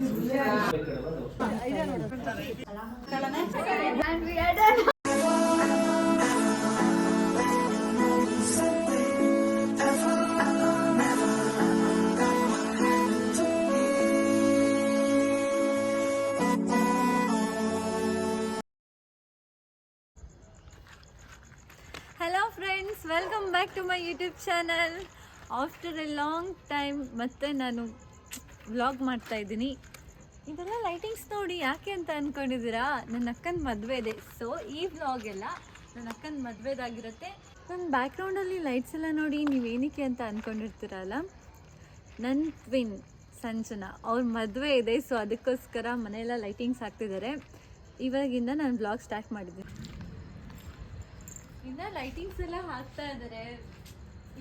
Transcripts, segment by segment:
Hello friends, welcome back to my YouTube channel. After a long time ಮತ್ತೆ ನಾನು vlog ಮಾಡ್ತಾ ಇದ್ದೀನಿ. ಇದೆಲ್ಲ ಲೈಟಿಂಗ್ಸ್ ನೋಡಿ ಯಾಕೆ ಅಂತ ಅಂದ್ಕೊಂಡಿದ್ದೀರಾ? ನನ್ನ ಅಕ್ಕನ ಮದುವೆ ಇದೆ. ಸೊ ಈ ವ್ಲಾಗ್ ಎಲ್ಲ ನನ್ನ ಅಕ್ಕನ ಮದುವೆದಾಗಿರುತ್ತೆ. ನನ್ನ ಬ್ಯಾಕ್ಗ್ರೌಂಡಲ್ಲಿ ಲೈಟ್ಸ್ ಎಲ್ಲ ನೋಡಿ ನೀವೇನಕ್ಕೆ ಅಂತ ಅಂದ್ಕೊಂಡಿರ್ತೀರಲ್ಲ, ನನ್ನ ಟ್ವಿನ್ ಸಂಜನಾ ಅವ್ರ ಮದುವೆ ಇದೆ. ಸೊ ಅದಕ್ಕೋಸ್ಕರ ಮನೆಯೆಲ್ಲ ಲೈಟಿಂಗ್ಸ್ ಹಾಕ್ತಿದ್ದಾರೆ. ಇವಾಗಿಂದ ನಾನು ವ್ಲಾಗ್ ಸ್ಟಾರ್ಟ್ ಮಾಡಿದ್ದೀನಿ. ಇನ್ನು ಲೈಟಿಂಗ್ಸ್ ಎಲ್ಲ ಹಾಕ್ತಾ ಇದ್ದಾರೆ.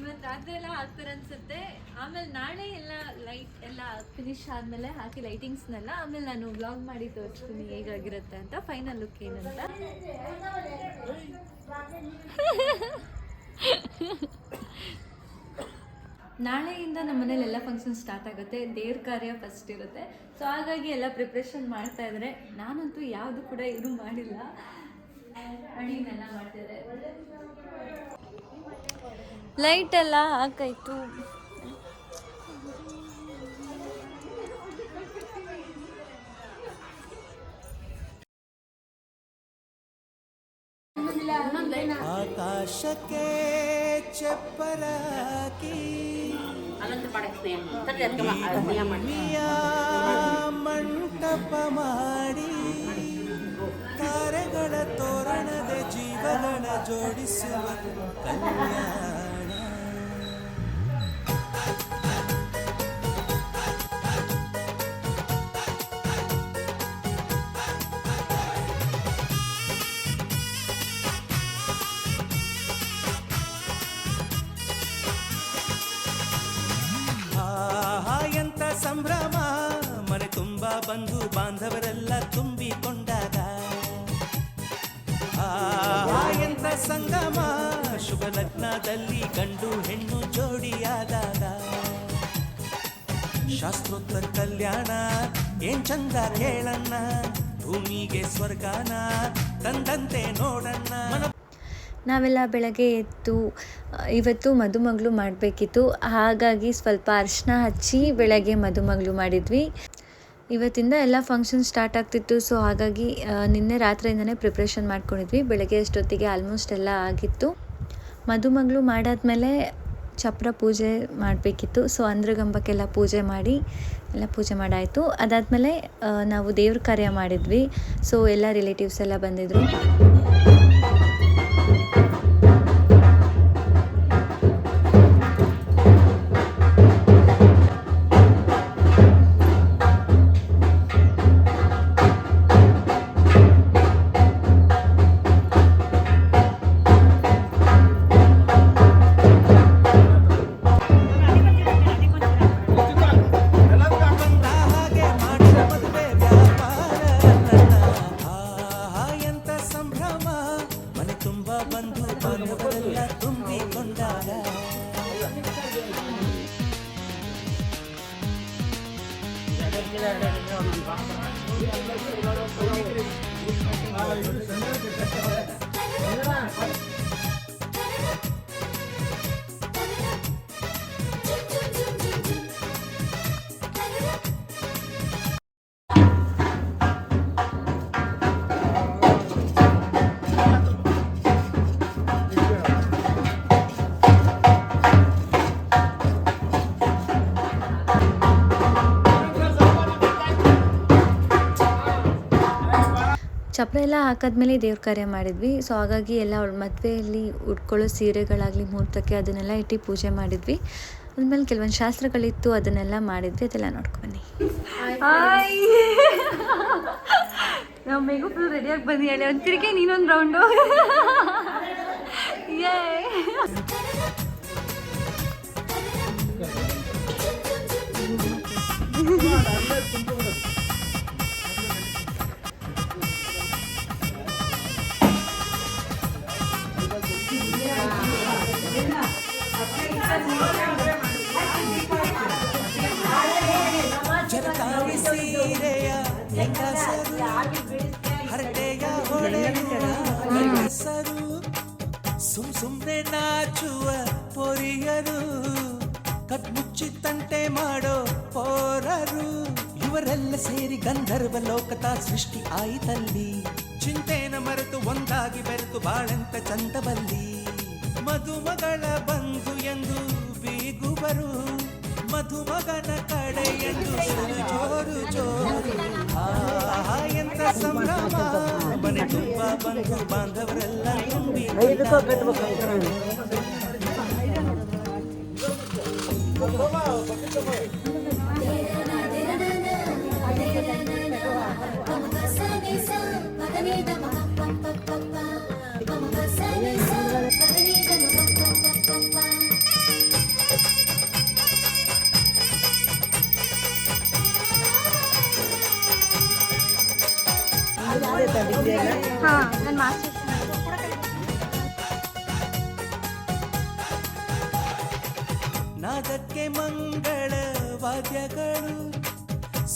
ಇವತ್ತು ರಾತ್ರಿ ಎಲ್ಲ ಹಾಕ್ತಾರೆ ಅನ್ಸುತ್ತೆ. ಆಮೇಲೆ ನಾಳೆ ಎಲ್ಲ ಲೈಟ್ ಎಲ್ಲ ಫಿನಿಶ್ ಆದಮೇಲೆ ಹಾಕಿ ಲೈಟಿಂಗ್ಸ್ನೆಲ್ಲ ಆಮೇಲೆ ನಾನು ವ್ಲಾಗ್ ಮಾಡಿ ತೋರಿಸ್ತೀನಿ ಹೇಗಾಗಿರುತ್ತೆ ಅಂತ, ಫೈನಲ್ ಲುಕ್ ಏನಂತ. ನಾಳೆಯಿಂದ ನಮ್ಮ ಮನೇಲಿ ಎಲ್ಲ ಫಂಕ್ಷನ್ ಸ್ಟಾರ್ಟ್ ಆಗುತ್ತೆ. ದೇವ್ರ ಕಾರ್ಯ ಫಸ್ಟ್ ಇರುತ್ತೆ. ಸೊ ಹಾಗಾಗಿ ಎಲ್ಲ ಪ್ರಿಪ್ರೇಷನ್ ಮಾಡ್ತಾ ಇದ್ದಾರೆ. ನಾನಂತೂ ಯಾವುದು ಕೂಡ ಇದು ಮಾಡಿಲ್ಲ, ಅಡಿಗೆಲ್ಲ ಮಾಡ್ತಿದ್ದಾರೆ. ಲೈಟ್ ಎಲ್ಲ ಹಾಕಾಯ್ತು. ಆಕಾಶಕ್ಕೆ ಚಪ್ಪರಾಕಿ ಮಂಟಪ ಮಾಡಿ ತಾರೆಗಳ ತೋರಣದ ಜೀವಗಳ ಜೋಡಿಸುವ ಕಲ್ಯಾಣ. ಎಂತ ಸಂಭ್ರಮ, ಮನೆ ತುಂಬ ಬಂಧು ಬಾಂಧವರೆಲ್ಲ ತುಂಬಿಕೊಂಡಾಗ. ಎಂತ ಸಂಗಮ, ಶುಭ ಲಗ್ನದಲ್ಲಿ ಗಂಡು ಹೆಣ್ಣು ಜೋಡಿಯಾದಾಗ. ಶಾಸ್ತ್ರೋತ್ತರ ಕಲ್ಯಾಣ ಏನ್ ಚಂದ ಕೇಳಣ್ಣ, ಭೂಮಿಗೆ ಸ್ವರ್ಗಾನ ತಂದಂತೆ ನೋಡಣ್ಣ. ನಾವೆಲ್ಲ ಬೆಳಗ್ಗೆ ಎದ್ದು ಇವತ್ತು ಮದುಮಗಳು ಮಾಡಬೇಕಿತ್ತು. ಹಾಗಾಗಿ ಸ್ವಲ್ಪ ಅರಿಶಿನ ಹಚ್ಚಿ ಬೆಳಗ್ಗೆ ಮದುಮಗಳು ಮಾಡಿದ್ವಿ. ಇವತ್ತಿಂದ ಎಲ್ಲ ಫಂಕ್ಷನ್ ಸ್ಟಾರ್ಟ್ ಆಗ್ತಿತ್ತು. ಸೊ ಹಾಗಾಗಿ ನಿನ್ನೆ ರಾತ್ರಿಯಿಂದನೇ ಪ್ರಿಪ್ರೇಷನ್ ಮಾಡ್ಕೊಂಡಿದ್ವಿ. ಬೆಳಗ್ಗೆ ಅಷ್ಟೊತ್ತಿಗೆ ಆಲ್ಮೋಸ್ಟ್ ಎಲ್ಲ ಆಗಿತ್ತು. ಮದುಮಗಳು ಮಾಡಾದ್ಮೇಲೆ ಚಪ್ರ ಪೂಜೆ ಮಾಡಬೇಕಿತ್ತು. ಸೊ ಅಂದ್ರಗಂಬಕ್ಕೆಲ್ಲ ಪೂಜೆ ಮಾಡಿ ಎಲ್ಲ ಪೂಜೆ ಮಾಡಾಯಿತು. ಅದಾದಮೇಲೆ ನಾವು ದೇವ್ರ ಕಾರ್ಯ ಮಾಡಿದ್ವಿ. ಸೊ ಎಲ್ಲ ರಿಲೇಟಿವ್ಸ್ ಎಲ್ಲ ಬಂದಿದ್ದರು. ಚಪ್ರ ಎಲ್ಲ ಹಾಕಾದ್ಮೇಲೆ ದೇವ್ರ ಕಾರ್ಯ ಮಾಡಿದ್ವಿ. ಸೊ ಹಾಗಾಗಿ ಎಲ್ಲ ಅವಳ ಮದುವೆಯಲ್ಲಿ ಉಟ್ಕೊಳ್ಳೋ ಸೀರೆಗಳಾಗಲಿ ಮುಹೂರ್ತಕ್ಕೆ ಅದನ್ನೆಲ್ಲ ಇಟ್ಟು ಪೂಜೆ ಮಾಡಿದ್ವಿ. ಅದ್ಮೇಲೆ ಕೆಲವೊಂದು ಶಾಸ್ತ್ರಗಳಿತ್ತು, ಅದನ್ನೆಲ್ಲ ಮಾಡಿದ್ವಿ. ಅದೆಲ್ಲ ನೋಡ್ಕೊಂಡ್ಬನ್ನಿ. ನಾವು ಮೇಗೂ ಫುಲ್ ರೆಡಿಯಾಗಿ ಬಂದು ಹೇಳಿ ಒಂದು ತಿರುಗಿ ನೀನೊಂದು ರೌಂಡು. ಜರಕಾರಿ ಸೀರೆಯ ಹೆಂಗಸರು ಹರಟೆಯ ಹೊಡೆಯುವ ಸುಮ್ನೆ ನಾಚುವ ಪೊರಿಯರು ಕದ್ಮುಚ್ಚಿ ತಂಟೆ ಮಾಡೋ ಪೋರರು ಇವರೆಲ್ಲ ಸೇರಿ ಗಂಧರ್ವ ಲೋಕದ ಸೃಷ್ಟಿ ಆಯಿತಲ್ಲಿ ಚಿಂತೆನ ಮರೆತು ಒಂದಾಗಿ ಬೆರೆತು ಬಾಳೆಂತ ಚಂದವಲ್ಲಿ ಮದುಮಗಳ ಬಂಧು ಎಂದು ಬೀಗುವರು ಮಧುಮಗನ ಕಡೆ ಎಂದು ಜೋರು ಜೋರು ಎಂತ ಸಂಭ್ರಮ ಮನೆ ತುಂಬ ಬಂಧು ಬಾಂಧವರೆಲ್ಲ ತುಂಬಿ ನಾದಕ್ಕೆ ಮಂಗಳ ವಾದ್ಯಗಳು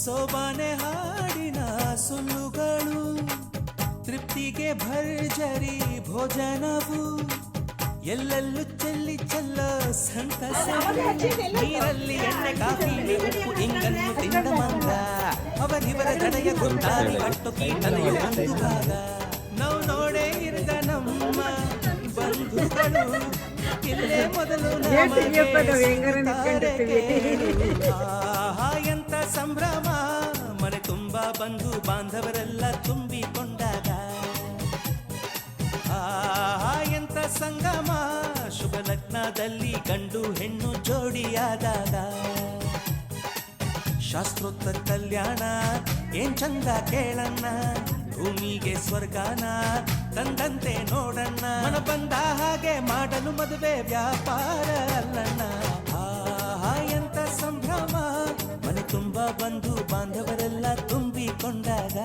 ಸೋಬಾನೆ ಹಾಡಿನ ಸುಳ್ಳುಗಳು ತೃಪ್ತಿಗೆ ಭರ್ಜರಿ ಭೋಜನವು ಎಲ್ಲೆಲ್ಲೂ ಚೆಲ್ಲಿ ಚೆಲ್ಲ ಸಂತಸ ನೀರಲ್ಲಿ ಎಣ್ಣೆ ಕಾಫಿ ಉಪ್ಪು ಇಂಗನ್ನು ತಿಂದ ಮಂದ ಅವರಿವರ ಜಡೆಯ ಗುಂಡಾಗಿ ಕಟ್ಟು ಕೀಟನೆಯ ಒಂದು ಭಾಗ ನಾವು ನೋಡೇ ಇರದ ನಮ್ಮ ಬಂಧುಗಳು ಇಲ್ಲೇ ಮೊದಲು ಎಂತ ಸಂಭ್ರಮ ಮನೆ ತುಂಬ ಬಂಧು ಬಾಂಧವರೆಲ್ಲ ತುಂಬಿಕೊಂಡಾಗ ಎಂತ ಸಂಗಮ ಶುಭ ಲಗ್ನದಲ್ಲಿ ಗಂಡು ಹೆಣ್ಣು ಜೋಡಿಯಾದಾಗ ಶಾಸ್ತ್ರೋತ್ತರ ಕಲ್ಯಾಣ ಏನ್ ಚಂದ ಕೇಳಣ್ಣ ಭೂಮಿಗೆ ಸ್ವರ್ಗಾನ ತಂದಂತೆ ನೋಡಣ್ಣ ಮನ ಬಂದ ಹಾಗೆ ಮಾಡಲು ಮದುವೆ ವ್ಯಾಪಾರ ಅಲ್ಲಣ್ಣ ಎಂತ ಸಂಭ್ರಮ ಮನೆ ತುಂಬ ಬಂಧು ಬಾಂಧವರೆಲ್ಲ ತುಂಬಿಕೊಂಡಾಗ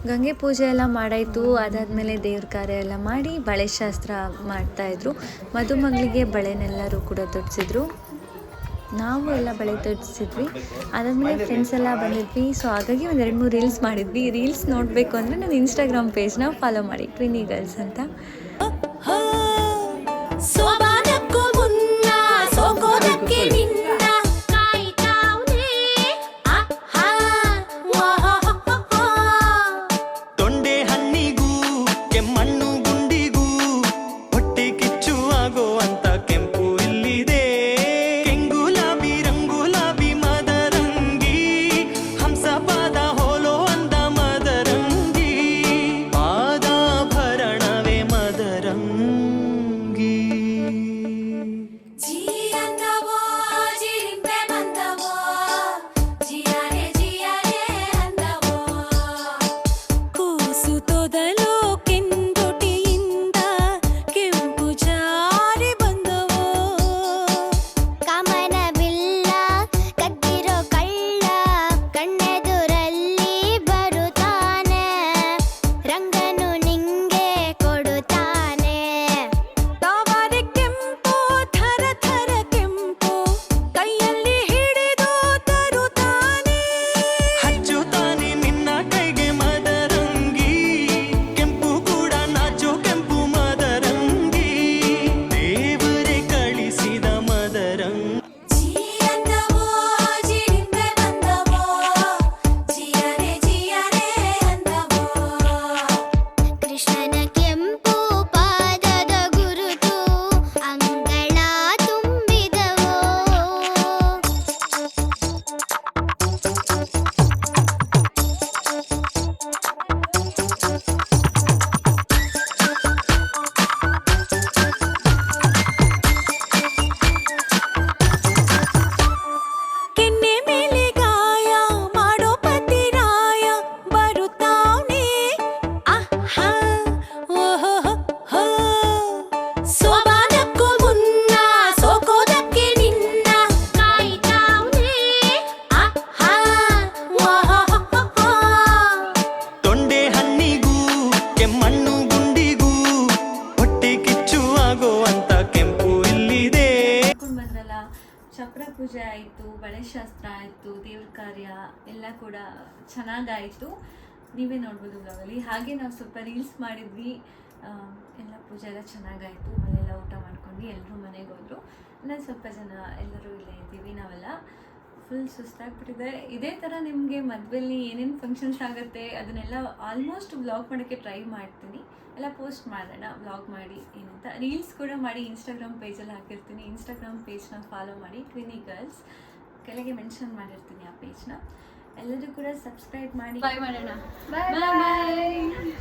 ಗಂಗೆ ಪೂಜೆ ಎಲ್ಲ ಮಾಡಾಯಿತು. ಅದಾದಮೇಲೆ ದೇವ್ರ ಕಾರ್ಯ ಎಲ್ಲ ಮಾಡಿ ಬಳೆ ಶಾಸ್ತ್ರ ಮಾಡ್ತಾಯಿದ್ರು. ಮದುಮಗಳಿಗೆ ಬಳೆನೆಲ್ಲರೂ ಕೂಡ ತೊಡಿಸಿದ್ರು. ನಾವು ಎಲ್ಲ ಬಳೆ ತೊಡಿಸಿದ್ವಿ. ಅದಾದಮೇಲೆ ಫ್ರೆಂಡ್ಸ್ ಎಲ್ಲ ಬಂದಿದ್ವಿ. ಸೊ ಹಾಗಾಗಿ ಒಂದು 2-3 ರೀಲ್ಸ್ ಮಾಡಿದ್ವಿ. ರೀಲ್ಸ್ ನೋಡಬೇಕು ಅಂದರೆ ನನ್ನ ಇನ್ಸ್ಟಾಗ್ರಾಮ್ ಪೇಜ್ನ ಫಾಲೋ ಮಾಡಿ, ಟ್ವಿನಿ ಗರ್ಲ್ಸ್ ಅಂತ. ಕಾರ್ಯ ಎಲ್ಲ ಕೂಡ ಚೆನ್ನಾಗಾಯಿತು. ನೀವೇ ನೋಡ್ಬೋದು ಬ್ಲಾಗಲ್ಲಿ. ಹಾಗೆ ನಾವು ಸ್ವಲ್ಪ ರೀಲ್ಸ್ ಮಾಡಿದ್ವಿ, ಎಲ್ಲ ಪೂಜೆ ಎಲ್ಲ ಚೆನ್ನಾಗಾಯಿತು. ಮನೆಯೆಲ್ಲ ಊಟ ಮಾಡ್ಕೊಂಡು ಎಲ್ಲರೂ ಮನೆಗೆ ಹೋದರು. ನಾನು ಸ್ವಲ್ಪ ಜನ ಎಲ್ಲರೂ ಇಲ್ಲೇ ಇದ್ದೀವಿ. ನಾವೆಲ್ಲ ಫುಲ್ ಸುಸ್ತಾಗ್ಬಿಟ್ಟಿದೆ. ಇದೇ ಥರ ನಿಮಗೆ ಮದುವೆಯಲ್ಲಿ ಏನೇನು ಫಂಕ್ಷನ್ಸ್ ಆಗುತ್ತೆ ಅದನ್ನೆಲ್ಲ ಆಲ್ಮೋಸ್ಟ್ ವ್ಲಾಗ್ ಮಾಡೋಕ್ಕೆ ಟ್ರೈ ಮಾಡ್ತೀನಿ. ಎಲ್ಲ ಪೋಸ್ಟ್ ಮಾಡೋಣ, ವ್ಲಾಗ್ ಮಾಡಿ ಏನಂತ. ರೀಲ್ಸ್ ಕೂಡ ಮಾಡಿ ಇನ್ಸ್ಟಾಗ್ರಾಮ್ ಪೇಜಲ್ಲಿ ಹಾಕಿರ್ತೀನಿ. ಇನ್ಸ್ಟಾಗ್ರಾಮ್ ಪೇಜ್ನ ಫಾಲೋ ಮಾಡಿ, ಟ್ವಿನಿ ಗರ್ಲ್ಸ್ ಕೆಳಗೆ ಮೆನ್ಷನ್ ಮಾಡಿರ್ತೀನಿ ಆ ಪೇಜ್ನ. ಎಲ್ಲರೂ ಕೂಡ ಸಬ್ಸ್ಕ್ರೈಬ್ ಮಾಡಿ. ಬಾಯ್ ಮಾಡೋಣ. ಬಾಯ್ ಬಾಯ್.